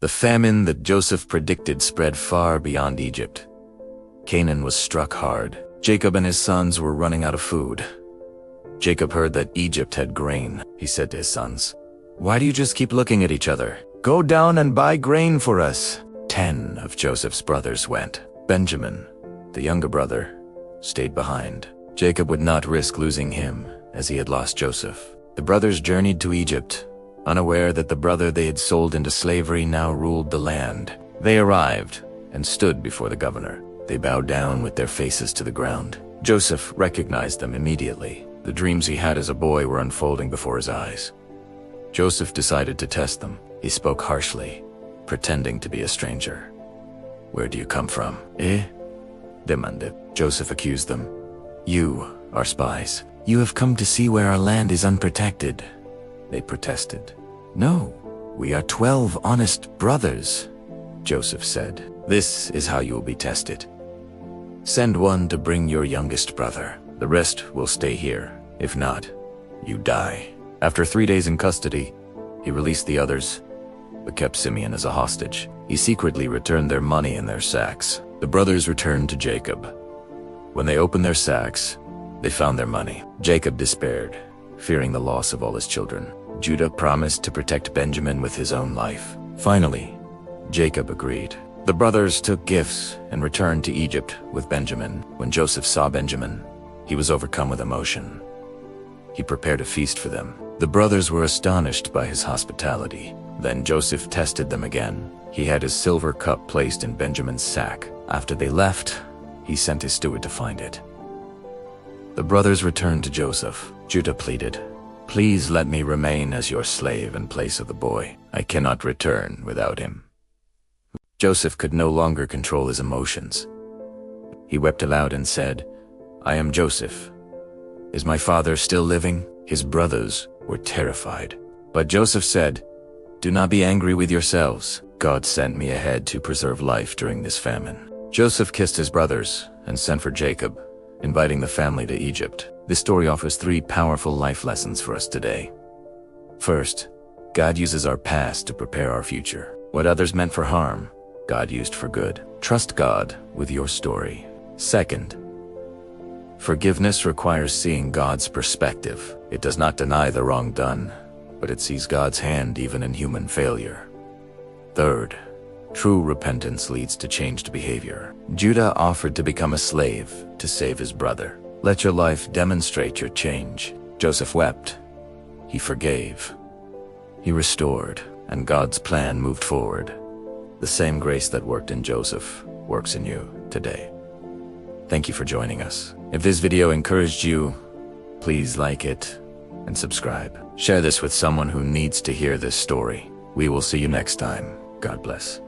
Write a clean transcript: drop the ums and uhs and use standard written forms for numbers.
The famine that Joseph predicted spread far beyond Egypt. Canaan was struck hard. Jacob and his sons were running out of food. Jacob heard that Egypt had grain. He said to his sons, "Why do you just keep looking at each other? Go down and buy grain for us." 10 of Joseph's brothers went. Benjamin, the younger brother, stayed behind. Jacob would not risk losing him, as he had lost Joseph. The brothers journeyed to Egypt, unaware that the brother they had sold into slavery now ruled the land. They arrived and stood before the governor. They bowed down with their faces to the ground. Joseph recognized them immediately. The dreams he had as a boy were unfolding before his eyes. Joseph decided to test them. He spoke harshly, pretending to be a stranger. "Where do you come from?" demanded. Joseph accused them. "You are spies. You have come to see where our land is unprotected." They protested. "No, we are 12 honest brothers," Joseph said. "This is how you will be tested. Send one to bring your youngest brother. The rest will stay here. If not, you die." After 3 days in custody, he released the others, but kept Simeon as a hostage. He secretly returned their money in their sacks. The brothers returned to Jacob. When they opened their sacks, they found their money. Jacob despaired, fearing the loss of all his children. Judah promised to protect Benjamin with his own life. Finally, Jacob agreed. The brothers took gifts and returned to Egypt with Benjamin. When Joseph saw Benjamin, he was overcome with emotion. He prepared a feast for them. The brothers were astonished by his hospitality. Then Joseph tested them again. He had his silver cup placed in Benjamin's sack. After they left, he sent his steward to find it. The brothers returned to Joseph. Judah pleaded, "Please let me remain as your slave in place of the boy. I cannot return without him." Joseph could no longer control his emotions. He wept aloud and said, "I am Joseph. Is my father still living?" His brothers were terrified. But Joseph said, "Do not be angry with yourselves. God sent me ahead to preserve life during this famine." Joseph kissed his brothers and sent for Jacob, inviting the family to Egypt. This story offers 3 powerful life lessons for us today. First, God uses our past to prepare our future. What others meant for harm, God used for good. Trust God with your story. Second, forgiveness requires seeing God's perspective. It does not deny the wrong done, but it sees God's hand even in human failure. Third, true repentance leads to changed behavior. Judah offered to become a slave to save his brother. Let your life demonstrate your change. Joseph wept. He forgave. He restored, and God's plan moved forward. The same grace that worked in Joseph works in you today. Thank you for joining us. If this video encouraged you, please like it and subscribe. Share this with someone who needs to hear this story. We will see you next time. God bless.